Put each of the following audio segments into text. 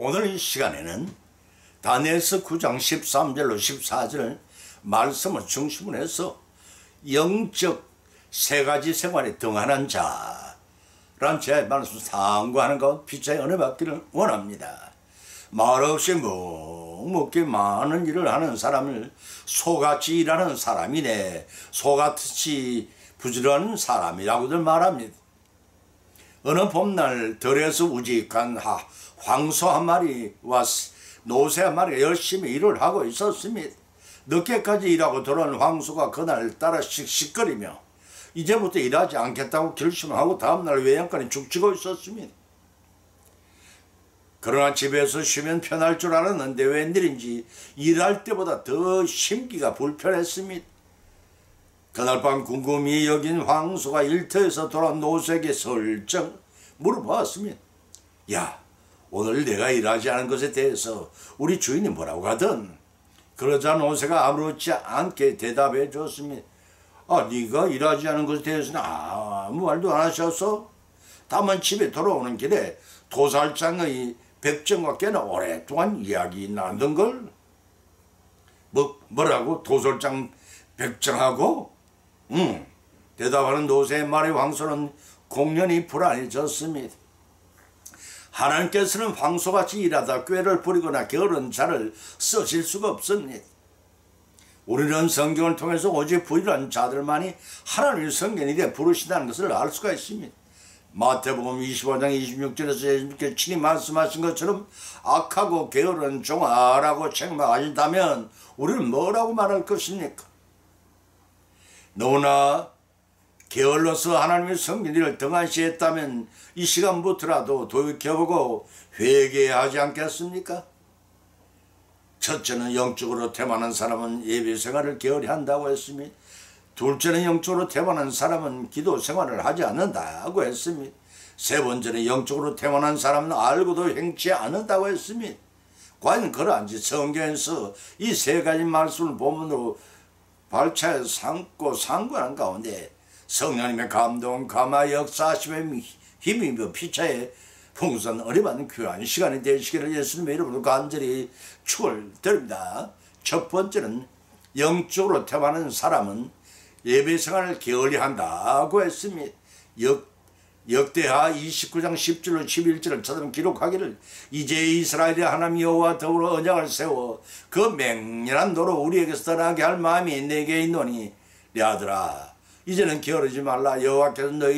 오늘 이 시간에는 다니엘서 9장 13절로 14절 말씀을 중심으로 해서 영적 세 가지 생활에 등한한 자란 제 말씀 상고하는 가운데 피차에 은혜 받기를 원합니다. 말없이 묵묵히 많은 일을 하는 사람을 소같이 일하는 사람이네, 소같이 부지런한 사람이라고들 말합니다. 어느 봄날 들에서 우직한 황소 한 마리와 노새 한 마리가 열심히 일을 하고 있었습니다. 늦게까지 일하고 돌아온 황소가 그날 따라 씩씩거리며 이제부터 일하지 않겠다고 결심하고 다음날 외양간에 죽치고 있었습니다. 그러나 집에서 쉬면 편할 줄 알았는데 웬일인지 일할 때보다 더 심기가 불편했습니다. 그날 밤 궁금히 여긴 황소가 일터에서 돌아온 노새에게 설정 물어보았습니다. 야, 오늘 내가 일하지 않은 것에 대해서 우리 주인이 뭐라고 하든. 그러자 노새가 아무렇지 않게 대답해 줬습니다. 네가 일하지 않은 것에 대해서는 아무 말도 안 하셨어? 다만 집에 돌아오는 길에 도살장의 백정과 꽤나 오랫동안 이야기 나누던걸? 뭐라고? 도살장 백정하고? 대답하는 노새의 말에 황소는 공연히 불안해졌습니다. 하나님께서는 황소같이 일하다 꾀를 부리거나 게으른 자를 쓰실 수가 없습니다. 우리는 성경을 통해서 오직 부유한 자들만이 하나님의 성견일에 부르신다는 것을 알 수가 있습니다. 마태복음 25장 26절에서 예수님께서 친히 말씀하신 것처럼 악하고 게으른 종아라고 책망하신다면 우리는 뭐라고 말할 것입니까? 너무나 게을러서 하나님의 성견일을 등한시했다면 이 시간부터라도 돌이켜보고 회개해야 하지 않겠습니까? 첫째는 영적으로 태만한 사람은 예배 생활을 게을리 한다고 했습니다. 둘째는 영적으로 태만한 사람은 기도 생활을 하지 않는다고 했습니다. 세 번째는 영적으로 태만한 사람은 알고도 행치 않는다고 했습니다. 과연 그러한지 성경에서 이 세 가지 말씀을 본문으로 발차에 삼고 상고하는 가운데 성령님의 감동, 감화, 역사하심의 힘이며 피차에 풍성한 은혜받는 귀한 시간이 되시기를 예수님의 이름으로 간절히 축원드립니다. 첫 번째는 영적으로 태만한 사람은 예배 생활을 게을리 한다고 했습니다. 역대하 29장 10절로 11절을 처럼 기록하기를 이제 이스라엘의 하나님 여호와 더불어 언약을 세워 그 맹렬한 도로 우리에게서 떠나게 할 마음이 내게 있노니 내 아들아 이제는 게으르지 말라. 여호와께서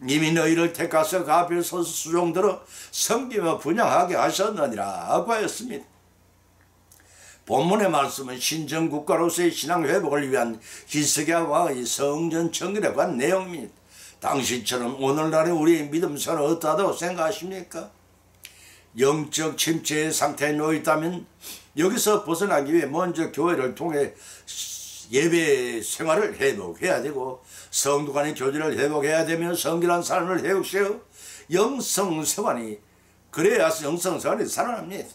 이미 너희를 택하서 그 앞에 서서 수종들어 섬기며 분양하게 하셨느니라 하고 하였습니다. 본문의 말씀은 신정국가로서의 신앙 회복을 위한 히스기야 왕의 성전 청결에 관한 내용입니다. 당시처럼 오늘날의 우리의 믿음 생활은 어떠하다고 생각하십니까? 영적 침체의 상태에 놓여있다면 여기서 벗어나기 위해 먼저 교회를 통해 예배 생활을 회복해야 되고 성도 간의 교제를 회복해야 되며 성결한 삶을 회복시켜 영성생활이 그래야 영성생활이 살아납니다.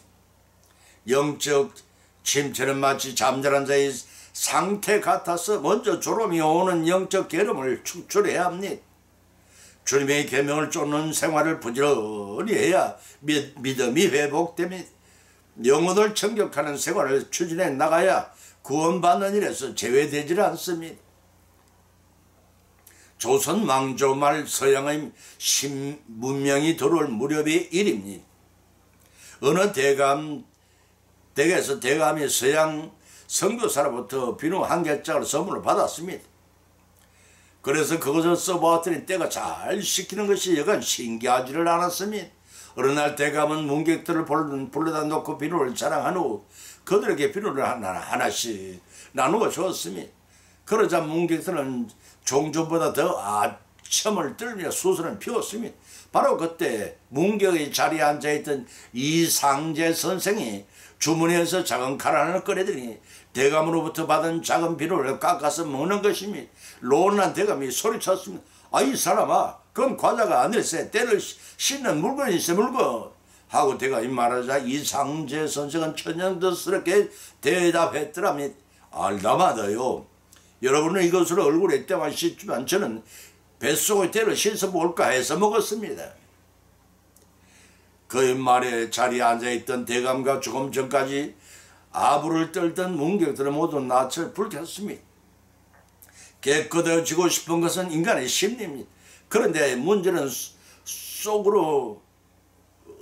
영적 침체는 마치 잠자는 자의 상태 같아서 먼저 졸음이 오는 영적 게으름을 축출해야 합니다. 주님의 계명을 쫓는 생활을 부지런히 해야 믿음이 회복됩니다. 영혼을 청격하는 생활을 추진해 나가야 구원받는 일에서 제외되질 않습니다. 조선 왕조 말 서양의 신문명이 들어올 무렵의 일입니다. 어느 댁에서 대감이 서양 선교사로부터 비누 한 개짝을 선물로 받았습니다. 그래서 그것을 써보았더니 때가 잘 식히는 것이 여간 신기하지를 않았습니다. 어느 날 대감은 문객들을 불러다 놓고 비누를 자랑한 후 그들에게 비누를 하나씩 나누어 주었습니다. 그러자 문객들은 종전보다 더 아첨을 떨며 수선을 피웠습니다. 바로 그때 문격의 자리에 앉아있던 이상재 선생이 주머니에서 작은 칼 하나를 꺼내더니 대감으로부터 받은 작은 비누를 깎아서 먹는 것입니다. 놀란 대감이 소리쳤습니다. 이 사람아, 그건 과자가 아닐세. 때를 씻는 물건이세 물건. 하고 대감이 말하자 이상재 선생은 천연덕스럽게 대답했더랍니다. 알다마다요. 여러분은 이것으로 얼굴에 때만 씻지만 저는 뱃속의 때를 씻어 볼까 해서 먹었습니다. 그의 말에 자리에 앉아있던 대감과 조금 전까지 아부를 떨던 문객들은 모두 낯을 불켰습니다. 깨끗해지고 싶은 것은 인간의 심리입니다. 그런데 문제는 속으로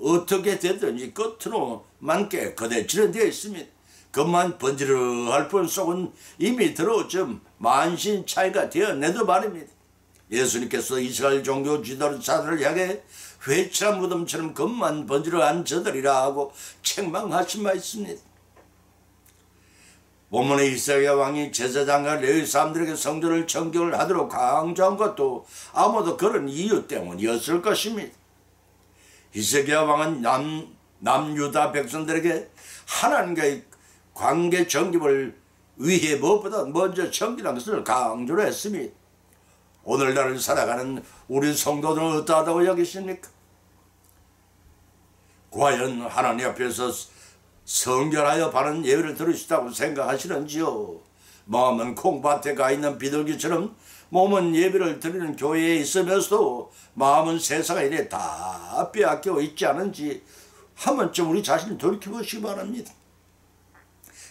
어떻게 되든지 겉으로만 깨끗해지는 데에 있습니다. 겉만 번지르할 뿐 속은 이미 더러워져 만신 차이가 되어내도 말입니다. 예수님께서 이스라엘 종교 지도자들을 향해 회칠한 무덤처럼 겉만 번지르한 저들이라 하고 책망하신 바 있습니다. 본문의 히스기야 왕이 제사장과 레위 사람들에게 성전을 청결을 하도록 강조한 것도 아무도 그런 이유 때문이었을 것입니다. 히스기야 왕은 남유다 백성들에게 하나님과의 관계 정립을 위해 무엇보다 먼저 정결한 것을 강조를 했습니다. 오늘날을 살아가는 우리 성도들은 어떠하다고 여기십니까? 과연 하나님 앞에서 성결하여 바른 예배를 드리시다고 생각하시는지요? 마음은 콩밭에 가 있는 비둘기처럼 몸은 예배를 드리는 교회에 있으면서도 마음은 세상 일에 다 빼앗겨 있지 않은지 한 번쯤 우리 자신을 돌이켜보시기 바랍니다.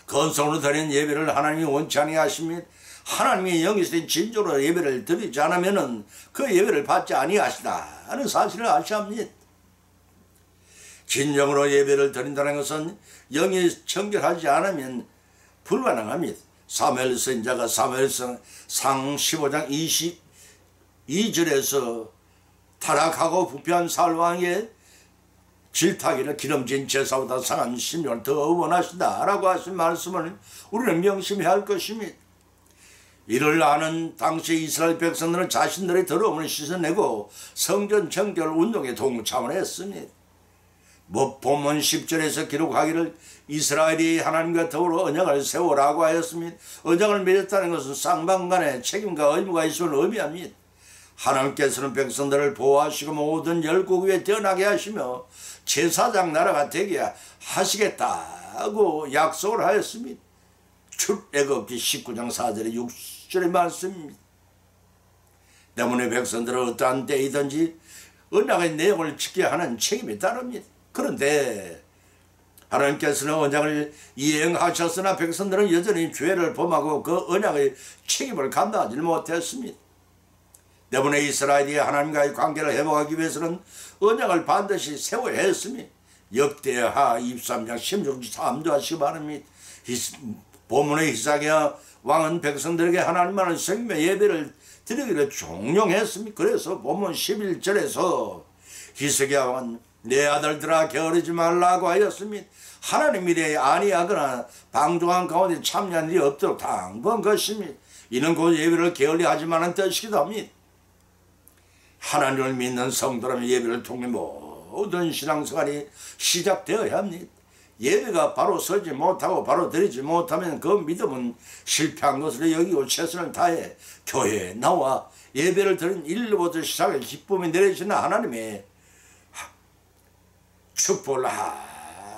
건성으로 드리는 예배를 하나님이 원치 아니하십니다. 하나님의 영이신 진정으로 예배를 드리지 않으면 그 예배를 받지 아니하시다는 사실을 아셔야 합니다. 진정으로 예배를 드린다는 것은 영이 청결하지 않으면 불가능합니다. 사무엘 선지자가 사무엘상 15장 22절에서 타락하고 부패한 사울 왕의 질타기를 기름진 제사보다 상한 심령을 더 원하신다라고 하신 말씀을 우리는 명심해야 할 것입니다. 이를 아는 당시 이스라엘 백성들은 자신들의 더러움을 씻어내고 성전 청결 운동에 동참을 했습니다. 본문 10절에서 기록하기를 이스라엘이 하나님과 더불어 언약을 세우라고 하였습니다. 언약을 맺었다는 것은 쌍방간의 책임과 의무가 있음을 의미합니다. 하나님께서는 백성들을 보호하시고 모든 열국 위에 태어나게 하시며 제사장 나라가 되게 하시겠다고 약속을 하였습니다. 출애굽기 19장 4절에 6절의 말씀입니다. 때문에 백성들은 어떠한 때이든지 언약의 내용을 지켜야 하는 책임이 따릅니다. 그런데 하나님께서는 언약을 이행하셨으나 백성들은 여전히 죄를 범하고 그 언약의 책임을 감당하지 못했습니다. 때문에 이스라엘이 하나님과의 관계를 회복하기 위해서는 언약을 반드시 세워야 했습니다. 역대하 23장 16절 하시기 바랍니다. 본문의 히스기야 왕은 백성들에게 하나님만을 섬기며 예배를 드리기를 종용했습니다. 그래서 본문 11절에서 히스기야 왕은 내 아들들아 게으르지 말라고 하였습니다. 하나님 일에 아니하거나 방종한 가운데 참여한 일이 없도록 당부한 것입니다. 이는 곧 예배를 게을리하지만은 뜻이기도 합니다. 하나님을 믿는 성도라면 예배를 통해 모든 신앙생활이 시작되어야 합니다. 예배가 바로 서지 못하고 바로 드리지 못하면 그 믿음은 실패한 것으로 여기고 최선을 다해 교회에 나와 예배를 드린 일로부터 시작해 기쁨이 내리시는 하나님의 축복을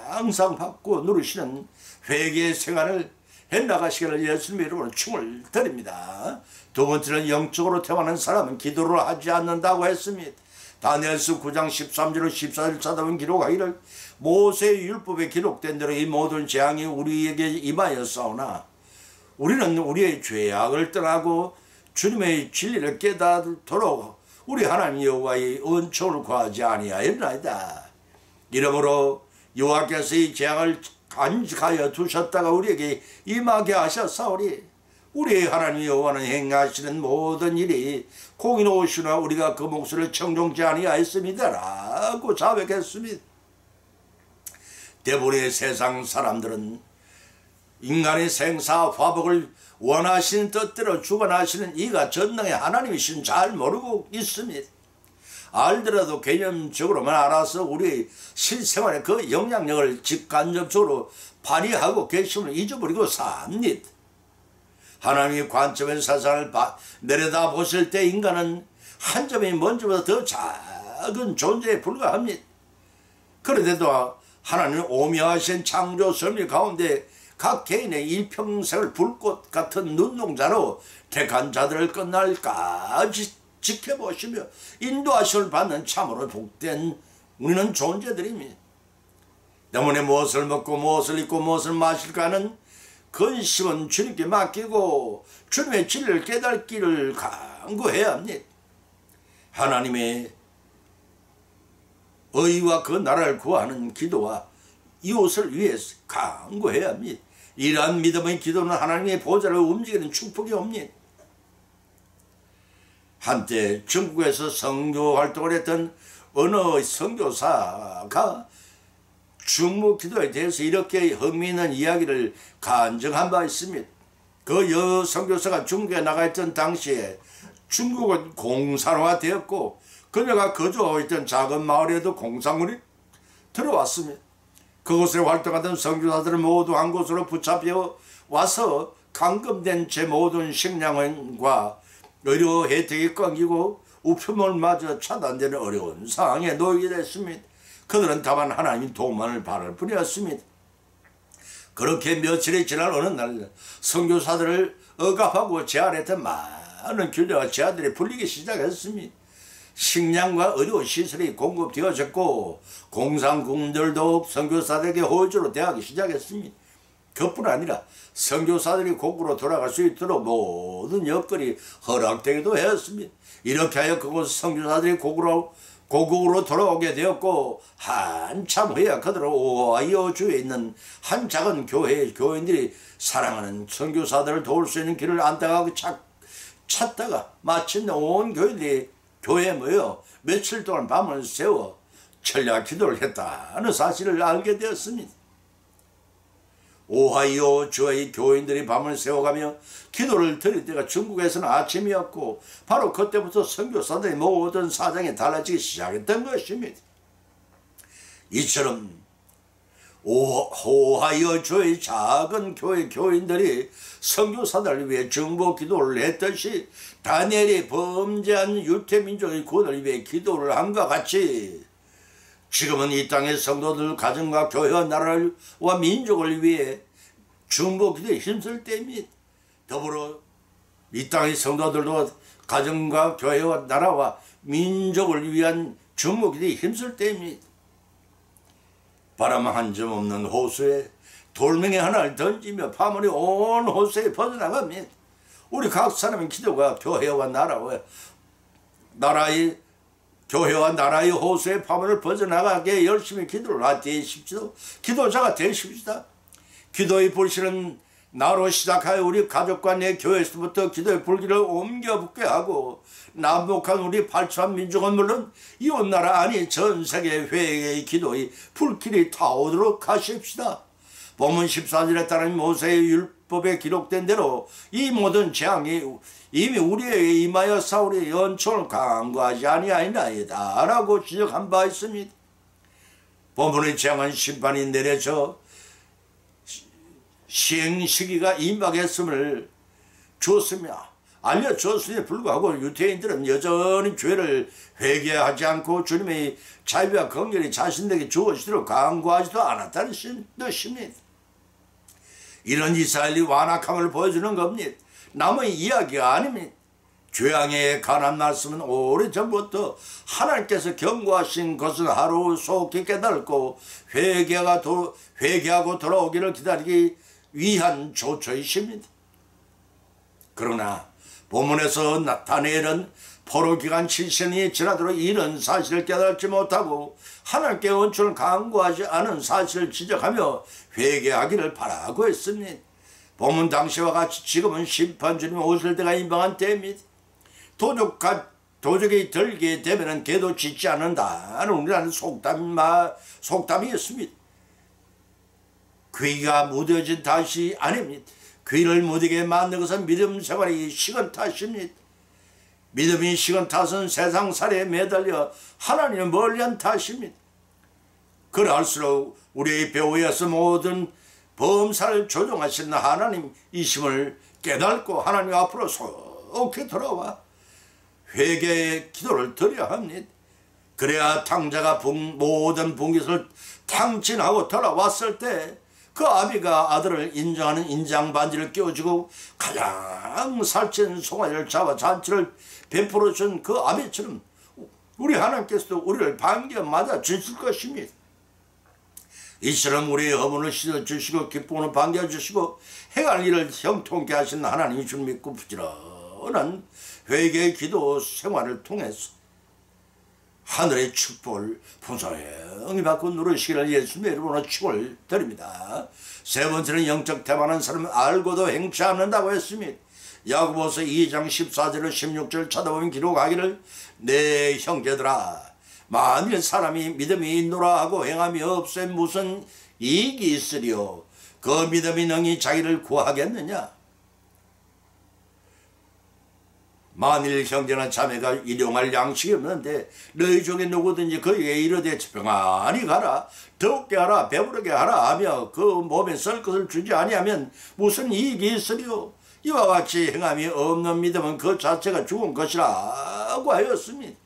항상 받고 누리시는 회개의 생활을 해나가시기를 예수님의 이름으로 충을 드립니다. 두 번째는 영적으로 태어난 사람은 기도를 하지 않는다고 했습니다. 다니엘서 9장 13절로 14절 찾아본 기록하기를 모세의 율법에 기록된 대로 이 모든 재앙이 우리에게 임하였사오나 우리는 우리의 죄악을 떠나고 주님의 진리를 깨닫도록 우리 하나님 여호와의 은총을 구하지 아니하였나이다. 이러므로 여호와께서 이 재앙을 간직하여 두셨다가 우리에게 임하게 하셨사오니 우리의 하나님 여호와는 행하시는 모든 일이 공의로우시나 우리가 그 목소리를 청종치 아니하였습니다라고 자백했습니다. 대부분의 세상 사람들은 인간의 생사 화복을 원하시는 뜻대로 주관하시는 이가 전능의 하나님이신 잘 모르고 있습니다. 알더라도 개념적으로만 알아서 우리의 실생활에 그 영향력을 직간접적으로 발휘하고 계심을 잊어버리고 삽니다. 하나님의 관점에서 세상을 내려다 보실 때 인간은 한 점이 먼저보다 더 작은 존재에 불과합니다. 그런데도 하나님은 오묘하신 창조 섭리 가운데 각 개인의 일평생을 불꽃 같은 눈동자로 택한 자들을 끝날까지 지켜보시며 인도하심을 받는 참으로 복된 우리는 존재들입니다. 때문에 무엇을 먹고 무엇을 입고 무엇을 마실까 하는 근심은 주님께 맡기고 주님의 진리를 깨닫기를 간구해야 합니다. 하나님의 의와 그 나라를 구하는 기도와 이웃을 위해서 간구해야 합니다. 이러한 믿음의 기도는 하나님의 보좌를 움직이는 축복이 옵니다. 한때 중국에서 선교 활동을 했던 어느 선교사가 중보 기도에 대해서 이렇게 흥미있는 이야기를 간증한 바 있습니다. 그 선교사가 중국에 나가 있던 당시에 중국은 공산화가 되었고 그녀가 거주하고 있던 작은 마을에도 공산군이 들어왔습니다. 그곳에 활동하던 선교사들은 모두 한 곳으로 붙잡혀 와서 감금된 채 모든 식량과 의료 혜택이 끊기고 우편물 마저 차단되는 어려운 상황에 놓이게 됐습니다. 그들은 다만 하나님 도움만을 바랄 뿐이었습니다. 그렇게 며칠이 지난 어느 날 선교사들을 억압하고 제한했던 많은 균례와 제한들이 풀리기 시작했습니다. 식량과 의료시설이 공급되어졌고 공산군들도 선교사들에게 호주로 대하기 시작했습니다. 그뿐 아니라 선교사들이 고국으로 돌아갈 수 있도록 모든 여건이 허락되기도 했습니다. 이렇게 하여 그곳 선교사들이 고국으로 돌아오게 되었고 한참 후에 그들은 오하이오 주에 있는 한 작은 교회의 교인들이 사랑하는 선교사들을 도울 수 있는 길을 안다가 찾다가 마침내 온 교인들이 교회에 모여 며칠 동안 밤을 새워 철야 기도를 했다는 사실을 알게 되었습니다. 오하이오 주의 교인들이 밤을 새워가며 기도를 드릴 때가 중국에서는 아침이었고 바로 그때부터 선교사들의 모든 사정이 달라지기 시작했던 것입니다. 이처럼 오하이오 주의 작은 교회 교인들이 선교사들을 위해 중보 기도를 했듯이 다니엘이 범죄한 유태민족의 구원을 위해 기도를 함과 같이 지금은 이 땅의 성도들 가정과 교회와 나라와 민족을 위해 중보 기도에 힘쓸 때입니다. 더불어 이 땅의 성도들도 가정과 교회와 나라와 민족을 위한 중보 기도에 힘쓸 때입니다. 바람 한 점 없는 호수에 돌멩이 하나를 던지며 파문이 온 호수에 퍼져나갑니다. 우리 각 사람의 기도가 교회와 나라의 호수의 파문을 벗어나가게 열심히 기도를 되십시오. 기도자가 되십시다. 기도의 불씨는 나로 시작하여 우리 가족과 내 교회에서부터 기도의 불길을 옮겨 붙게 하고 남북한 우리 발초한 민족은 물론 이웃나라 아니 전 세계 회개의 기도의 불길이 타오도록 하십시다. 본문 14절에 따른 모세의 율법에 기록된 대로 이 모든 재앙이 이미 우리에게 임하여 사울의 연총을 강구하지 아니하이나이다 라고 지적한 바 있습니다. 본문의 재앙은 심판이 내려져 시행 시기가 임박했음을 주었으며 알려주었음에 불구하고 유대인들은 여전히 죄를 회개하지 않고 주님의 자비와 긍휼이 자신에게 주어지도록 강구하지도 않았다는 뜻입니다. 이런 이스라엘의 완악함을 보여주는 겁니다. 남의 이야기가 아닙니다. 죄악에 관한 말씀은 오래전부터 하나님께서 경고하신 것은 하루 속히 깨닫고 회개하고 돌아오기를 기다리기 위한 조처이십니다. 그러나 본문에서 다니엘은 포로 기간 7년이 지나도록 이런 사실을 깨닫지 못하고 하나님께 은총을 강구하지 않은 사실을 지적하며 회개하기를 바라고 했습니다. 본문 당시와 같이 지금은 심판주님이 오실 때가 임박한 때입니다. 도적이 들게 되면 개도 짖지 않는다는 우리라는 속담이 있습니다. 귀가 무뎌진 탓이 아닙니다. 귀를 무디게 만든 것은 믿음 생활이 식은 탓입니다. 믿음이 식은 탓은 세상살이에 매달려 하나님을 멀리한 탓입니다. 그럴수록 우리의 배후에서 모든 범사를 조종하시는 하나님이심을 깨닫고 하나님 앞으로 속히 돌아와 회개의 기도를 드려야 합니다. 그래야 탕자가 모든 분깃을 탕진하고 돌아왔을 때 그 아비가 아들을 인정하는 인장반지를 끼워주고 가장 살찐 송아지를 잡아 잔치를 베풀어 준 그 아비처럼 우리 하나님께서도 우리를 반겨 맞아 주실 것입니다. 이처럼 우리의 허물을 씻어주시고 기쁨을 반겨주시고 행할 일을 형통케 하신 하나님이 줄 믿고 부지런한 회개의 기도 생활을 통해서 하늘의 축복을 풍성히 받고 누르시기를 예수님의 이름으로 축을 드립니다. 세 번째는 영적 태만한 사람은 알고도 행치 않는다고 했습니다. 야고보서 2장 14절로 16절 찾아보면 기록하기를 내 형제들아 만일 사람이 믿음이 있노라 하고 행함이 없으면 무슨 이익이 있으리요 그 믿음이 능히 자기를 구하겠느냐. 만일 형제나 자매가 일용할 양식이 없는데 너희 중에 누구든지 그에게 이르되 평안히 가라 더욱게 하라 배부르게 하라 하며 그 몸에 쓸 것을 주지 아니하면 무슨 이익이 있으리요. 이와 같이 행함이 없는 믿음은 그 자체가 죽은 것이라고 하였습니다.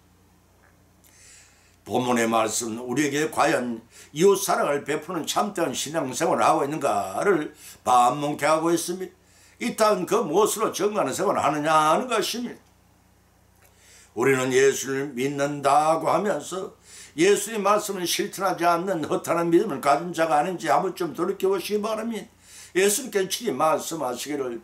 본문의 말씀 우리에게 과연 이웃사랑을 베푸는 참된 신앙생활을 하고 있는가를 반문케 하고 있습니다. 이딴 그 무엇으로 정하는 생활을 하느냐 하는 것입니다. 우리는 예수를 믿는다고 하면서 예수의 말씀을 실천하지 않는 허탄한 믿음을 가진 자가 아닌지 한번 좀 돌이켜보시기 바랍니다. 예수님께서 친히 말씀하시기를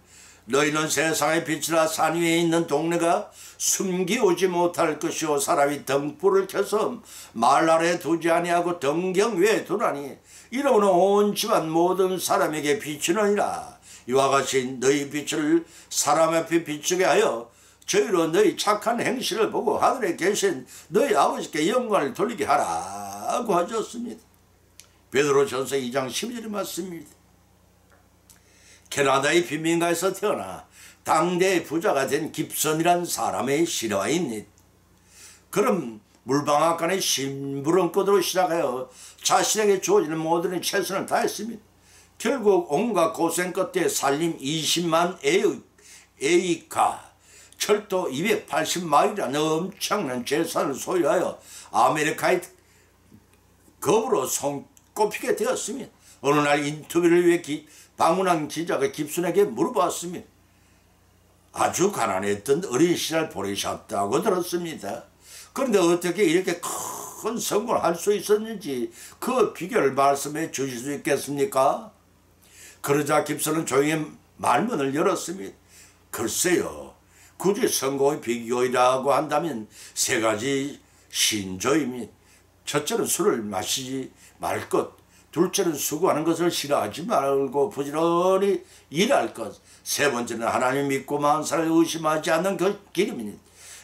너희는 세상의 빛이라 산 위에 있는 동네가 숨기오지 못할 것이요 사람이 등불을 켜서 말 아래 두지 아니하고 등경 위에 두라니 이러므로 온 집안 모든 사람에게 비추느니라. 이와 같이 너희 빛을 사람 앞에 비추게 하여 저희로 너희 착한 행실을 보고 하늘에 계신 너희 아버지께 영광을 돌리게 하라고 하셨습니다. 베드로전서 2장 12절의 말씀입니다. 캐나다의 빈민가에서 태어나 당대의 부자가 된 깁선이란 사람의 실화입니다. 그럼 물방앗간의 심부름꾼으로 시작하여 자신에게 주어지는 모든 최선을 다했습니다. 결국 온갖 고생 끝에 살림 20만 에이카 철도 280마일이라는 엄청난 재산을 소유하여 아메리카의 겁으로 손꼽히게 되었습니다. 어느 날 인터뷰를 위해 방문한 기자가 깁슨에게 물어봤습니다. 아주 가난했던 어린 시절 보내셨다고 들었습니다. 그런데 어떻게 이렇게 큰 성공을 할 수 있었는지 그 비결을 말씀해 주실 수 있겠습니까? 그러자 깁슨은 조용히 말문을 열었습니다. 글쎄요, 굳이 성공의 비결이라고 한다면 세 가지 신조입니다. 첫째는 술을 마시지 말 것, 둘째는 수고하는 것을 싫어하지 말고 부지런히 일할 것, 세 번째는 하나님 믿고 만사를 의심하지 않는 그 기름입니다.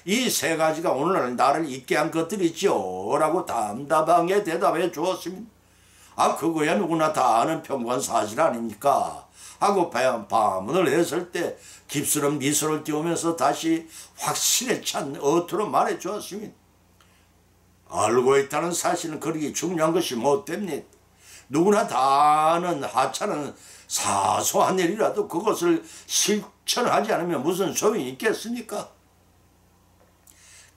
이 세 가지가 오늘날 나를 잊게 한 것들이지요 라고 담담하게 대답해 주었습니다. 아, 그거야 누구나 다 아는 평범한 사실 아닙니까? 하고 반문을 했을 때 깁슨은 미소를 띄우면서 다시 확신에 찬 어투로 말해 주었습니다. 알고 있다는 사실은 그렇게 중요한 것이 못 됩니다. 누구나 다 아는 하찮은 사소한 일이라도 그것을 실천하지 않으면 무슨 소용이 있겠습니까?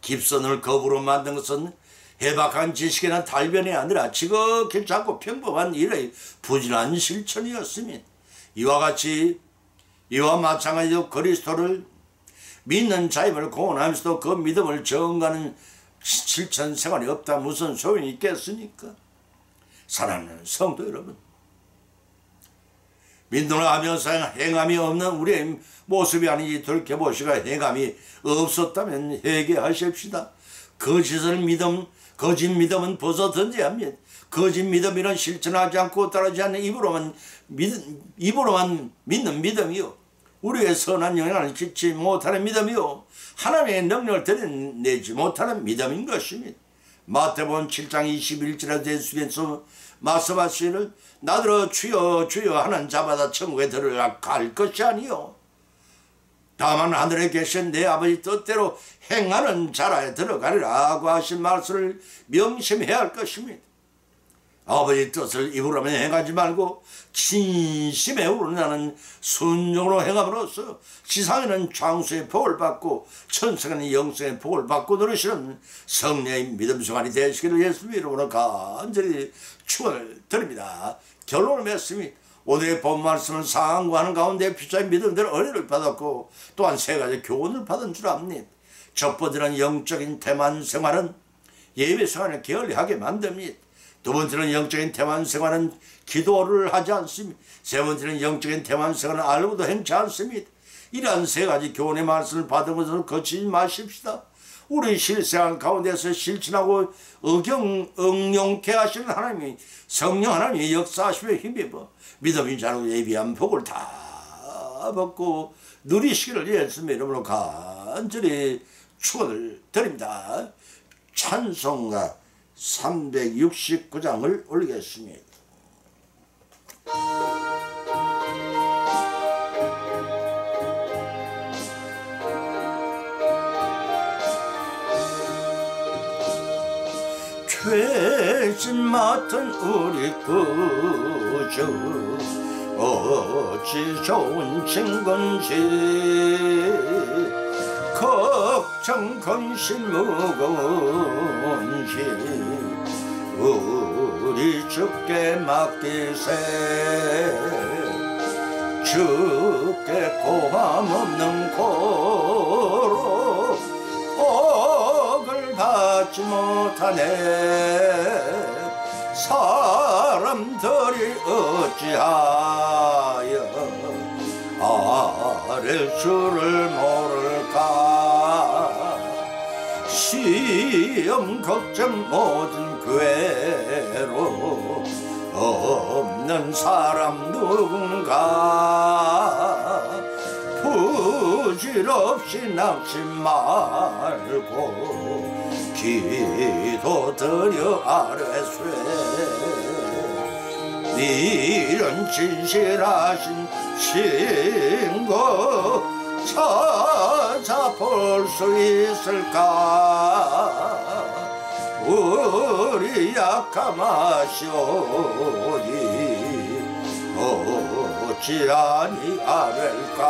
깁슨을 겁으로 만든 것은 해박한 지식이나 달변이 아니라 지극히 작고 평범한 일의 부진한 실천이었습니다. 이와 마찬가지로 그리스도를 믿는 자임을 공언하면서도 그 믿음을 정하는 실천 생활이 없다 무슨 소용이 있겠습니까? 사랑하는 성도 여러분, 믿노라 하면서 행함이 없는 우리의 모습이 아닌지 돌이켜보시고 행함이 없었다면 회개하십시다. 거짓 믿음은 벗어던져야 합니다. 거짓 믿음이란 실천하지 않고 따르지 않는 입으로만 믿는 믿음이요, 우리의 선한 영향을 끼치지 못하는 믿음이요, 하나님의 능력을 드러내지 못하는 믿음인 것입니다. 마태복음 7장 21절에 예수께서 말씀하시기를 나더러 주여 주여 하는 자마다 천국에 들어갈 것이 아니요 다만 하늘에 계신 내 아버지 뜻대로 행하는 자라에 들어가리라고 하신 말씀을 명심해야 할 것입니다. 아버지 뜻을 입으로만 행하지 말고 진심에 우러나는 순종으로 행함으로써 지상에는 장수의 복을 받고 천상에는 영생의 복을 받고 누리시는 성령의 믿음 생활이 되시기를 예수님 이름으로 간절히 축원을 드립니다. 결론을 맺습니다. 오늘의 본 말씀은 상고하는 가운데 피차의 믿음대로 은혜를 받았고 또한 세 가지 교훈을 받은 줄 압니다. 첫 번째는 영적인 태만 생활은 예배 생활을 게을리하게 만듭니다. 두 번째는 영적인 대만 생활은 기도를 하지 않습니다. 세 번째는 영적인 대만 생활은 알고도 행치 않습니다. 이러한 세 가지 교훈의 말씀을 받은 것을 거치지 마십시다. 우리 실생활 가운데서 실천하고 응용케 하시는 하나님이 성령 하나님이 역사하시며 힘입어 믿음인 자로 예비한 복을 다 받고 누리시기를 예수님의 이름으로 간절히 축원을 드립니다. 찬송가 369장을 올리겠습니다. 죄진 맡은 우리 구주 어찌 좋은 친건지 걱정 근심 무거운지 우리 주께 맡기세 주께 고함 없는 고로 복을 받지 못하네 사람들이 어찌하여 아랠 줄을 모를까 시험 걱정 모든 괴로 없는 사람 누군가 부질없이 낙심 말고 기도 드려 아뢰세 이런 진실하신 신고 찾아볼 수 있을까 우리 약함하시오니 어찌하니 아랠까